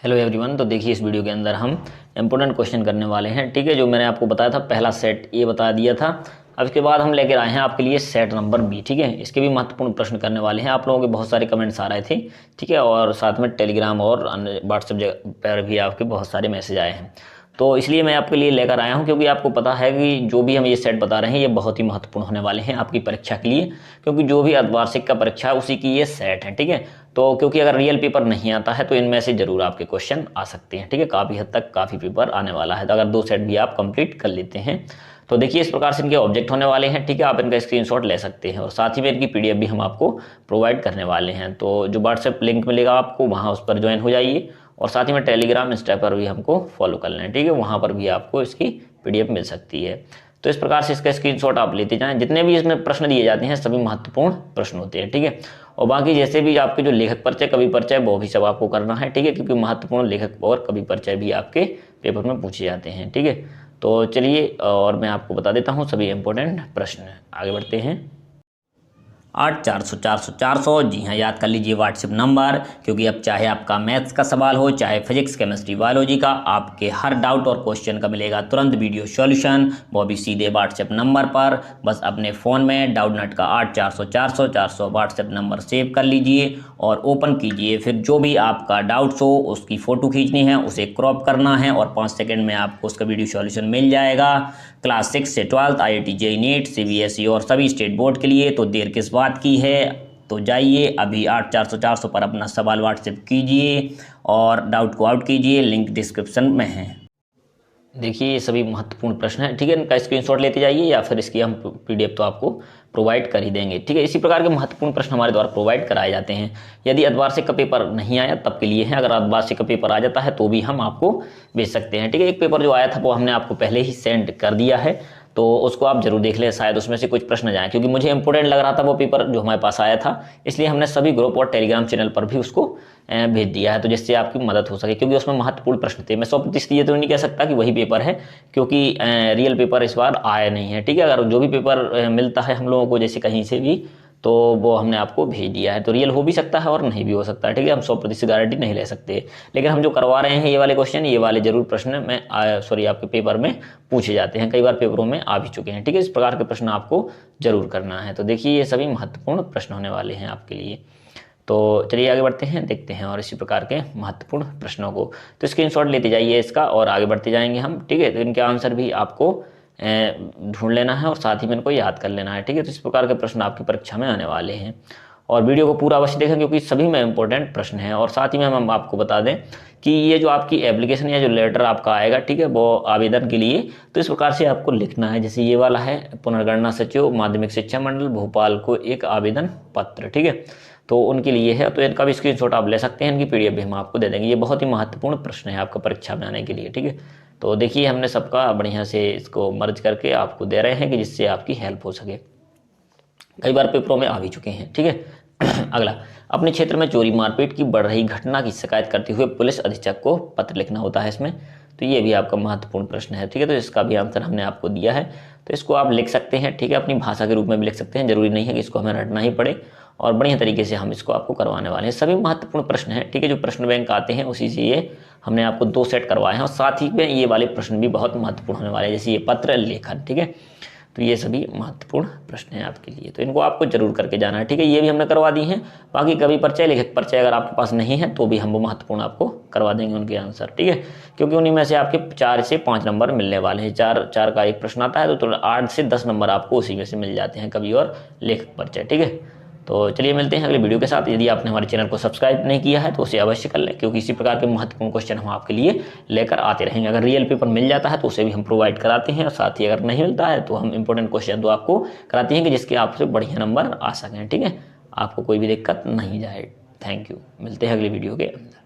Hello everyone. तो देखिए इस वीडियो के अंदर हम इंपॉर्टेंट क्वेश्चन करने वाले हैं। ठीक है, जो मैंने आपको बताया था पहला सेट ए बता दिया था। अब इसके बाद हम लेकर आए हैं आपके लिए सेट नंबर बी। ठीक है, इसके भी महत्वपूर्ण प्रश्न करने वाले हैं। आप लोगों के बहुत सारे कमेंट्स आ रहे थे, ठीक है, और साथ में टेलीग्राम और व्हाट्सएप पर भी आपके बहुत सारे मैसेज आए हैं। तो इसलिए मैं आपके लिए लेकर आया हूं, क्योंकि आपको पता है कि जो भी हम ये सेट बता रहे हैं ये बहुत ही महत्वपूर्ण होने वाले हैं आपकी परीक्षा के लिए, क्योंकि जो भी अर्धवार्षिक का परीक्षा है उसी की ये सेट है। ठीक है, तो क्योंकि अगर रियल पेपर नहीं आता है तो इनमें से जरूर आपके क्वेश्चन आ सकते हैं। ठीक है, काफ़ी हद तक काफ़ी पेपर आने वाला है, तो अगर दो सेट भी आप कंप्लीट कर लेते हैं तो देखिए इस प्रकार से इनके ऑब्जेक्ट होने वाले हैं। ठीक है, आप इनका स्क्रीनशॉट ले सकते हैं और साथ ही में इनकी पीडीएफ भी हम आपको प्रोवाइड करने वाले हैं। तो जो व्हाट्सएप लिंक मिलेगा आपको, वहाँ उस पर ज्वाइन हो जाइए और साथ ही में टेलीग्राम इंस्टा पर भी हमको फॉलो कर लें। ठीक है, वहाँ पर भी आपको इसकी पीडीएफ मिल सकती है। तो इस प्रकार से इसका स्क्रीनशॉट आप लेते जाएं। जितने भी इसमें प्रश्न दिए जाते हैं सभी महत्वपूर्ण प्रश्न होते हैं। ठीक है, और बाकी जैसे भी आपके जो लेखक परिचय कवि परिचय वो भी सब आपको करना है। ठीक है, क्योंकि महत्वपूर्ण लेखक और कवि परिचय भी आपके पेपर में पूछे जाते हैं। ठीक है, तो चलिए और मैं आपको बता देता हूँ सभी इंपॉर्टेंट प्रश्न। आगे बढ़ते हैं। 8400 जी हाँ, याद कर लीजिए व्हाट्सएप नंबर, क्योंकि अब चाहे आपका मैथ्स का सवाल हो, चाहे फिजिक्स केमिस्ट्री बायोलॉजी का, आपके हर डाउट और क्वेश्चन का मिलेगा तुरंत वीडियो सॉल्यूशन, वो भी सीधे व्हाट्सएप नंबर पर। बस अपने फ़ोन में डाउटनेट का 8400 व्हाट्सएप नंबर सेव कर लीजिए और ओपन कीजिए। फिर जो भी आपका डाउट्स हो उसकी फ़ोटो खींचनी है, उसे क्रॉप करना है और 5 सेकंड में आपको उसका वीडियो सॉल्यूशन मिल जाएगा। क्लास 6 से 12 IIT JEE नीट CBSE और सभी स्टेट बोर्ड के लिए। तो देर किस बात की है, तो जाइए अभी 8400 पर अपना सवाल व्हाट्सएप कीजिए और डाउट को आउट कीजिए, लिंक डिस्क्रिप्शन में है। देखिए ये सभी महत्वपूर्ण प्रश्न हैं। ठीक है, इनका स्क्रीनशॉट लेते जाइए या फिर इसकी हम पीडीएफ तो आपको प्रोवाइड कर ही देंगे। ठीक है, इसी प्रकार के महत्वपूर्ण प्रश्न हमारे द्वारा प्रोवाइड कराए जाते हैं। यदि अर्धवार्षिक का पेपर नहीं आया तब के लिए है, अगर अर्धवार्षिक का पेपर आ जाता है तो भी हम आपको भेज सकते हैं। ठीक है, एक पेपर जो आया था वो हमने आपको पहले ही सेंड कर दिया है, तो उसको आप जरूर देख लें, शायद उसमें से कुछ प्रश्न जाए, क्योंकि मुझे इंपॉर्टेंट लग रहा था वो पेपर जो हमारे पास आया था, इसलिए हमने सभी ग्रुप और टेलीग्राम चैनल पर भी उसको भेज दिया है, तो जिससे आपकी मदद हो सके, क्योंकि उसमें महत्वपूर्ण प्रश्न थे। मैं 100% ये तो नहीं कह सकता कि वही पेपर है, क्योंकि रियल पेपर इस बार आया नहीं है। ठीक है, अगर जो भी पेपर मिलता है हम लोगों को जैसे कहीं से भी, तो वो हमने आपको भेज दिया है। तो रियल हो भी सकता है और नहीं भी हो सकता है। ठीक है, हम 100% गारंटी नहीं ले सकते, लेकिन हम जो करवा रहे हैं ये वाले क्वेश्चन, ये वाले जरूर प्रश्न में आपके पेपर में पूछे जाते हैं, कई बार पेपरों में आ भी चुके हैं। ठीक है, इस प्रकार के प्रश्न आपको जरूर करना है। तो देखिए ये सभी महत्वपूर्ण प्रश्न होने वाले हैं आपके लिए। तो चलिए आगे बढ़ते हैं, देखते हैं और इसी प्रकार के महत्वपूर्ण प्रश्नों को। तो स्क्रीनशॉट लेते जाइए इसका और आगे बढ़ते जाएंगे हम। ठीक है, तो इनके आंसर भी आपको ढूंढ लेना है और साथ ही में इनको याद कर लेना है। ठीक है, तो इस प्रकार के प्रश्न आपकी परीक्षा में आने वाले हैं और वीडियो को पूरा अवश्य देखें, क्योंकि सभी में इंपॉर्टेंट प्रश्न हैं। और साथ ही में हम आपको बता दें कि ये जो आपकी एप्लीकेशन या जो लेटर आपका आएगा, ठीक है, वो आवेदन के लिए तो इस प्रकार से आपको लिखना है। जैसे ये वाला है, पुनर्गणना सचिव माध्यमिक शिक्षा मंडल भोपाल को एक आवेदन पत्र। ठीक है, तो उनके लिए है, तो इनका भी स्क्रीनशॉट आप ले सकते हैं, इनकी पीडीएफ भी हम आपको दे देंगे। ये बहुत ही महत्वपूर्ण प्रश्न है आपका परीक्षा में आने के लिए। ठीक है, तो देखिए हमने सबका बढ़िया से इसको मर्ज करके आपको दे रहे हैं कि जिससे आपकी हेल्प हो सके, कई बार पेपरों में आ भी चुके हैं। ठीक है, अगला, अपने क्षेत्र में चोरी मारपीट की बढ़ रही घटना की शिकायत करते हुए पुलिस अधीक्षक को पत्र लिखना होता है इसमें। तो ये भी आपका महत्वपूर्ण प्रश्न है। ठीक है, तो इसका भी आंसर हमने आपको दिया है, तो इसको आप लिख सकते हैं। ठीक है, अपनी भाषा के रूप में भी लिख सकते हैं, जरूरी नहीं है कि इसको हमें रटना ही पड़े, और बढ़िया तरीके से हम इसको आपको करवाने वाले हैं। सभी महत्वपूर्ण प्रश्न हैं। ठीक है, जो प्रश्न बैंक आते हैं उसी से ये हमने आपको 2 सेट करवाए हैं और साथ ही में ये वाले प्रश्न भी बहुत महत्वपूर्ण होने वाले हैं, जैसे ये पत्र लेखन। ठीक है, तो ये सभी महत्वपूर्ण प्रश्न हैं आपके लिए, तो इनको आपको जरूर करके जाना है। ठीक है, ये भी हमने करवा दी हैं। बाकी कवि परिचय लेखक परिचय अगर आपके पास नहीं है तो भी हम वो महत्वपूर्ण आपको करवा देंगे उनके आंसर। ठीक है, क्योंकि उन्हीं में से आपके 4 से 5 नंबर मिलने वाले हैं। 4 का एक प्रश्न आता है तो 8 से 10 नंबर आपको उसी में से मिल जाते हैं, कवि और लेखक परिचय। ठीक है, तो चलिए मिलते हैं अगले वीडियो के साथ। यदि आपने हमारे चैनल को सब्सक्राइब नहीं किया है तो उसे अवश्य कर लें, क्योंकि इसी प्रकार के महत्वपूर्ण क्वेश्चन हम आपके लिए लेकर आते रहेंगे। अगर रियल पेपर मिल जाता है तो उसे भी हम प्रोवाइड कराते हैं, और साथ ही अगर नहीं मिलता है तो हम इंपॉर्टेंट क्वेश्चन तो आपको कराते हैं कि जिसके आपसे बढ़िया नंबर आ सकें। ठीक है, आपको कोई भी दिक्कत नहीं जाए। थैंक यू, मिलते हैं अगले वीडियो के अंदर।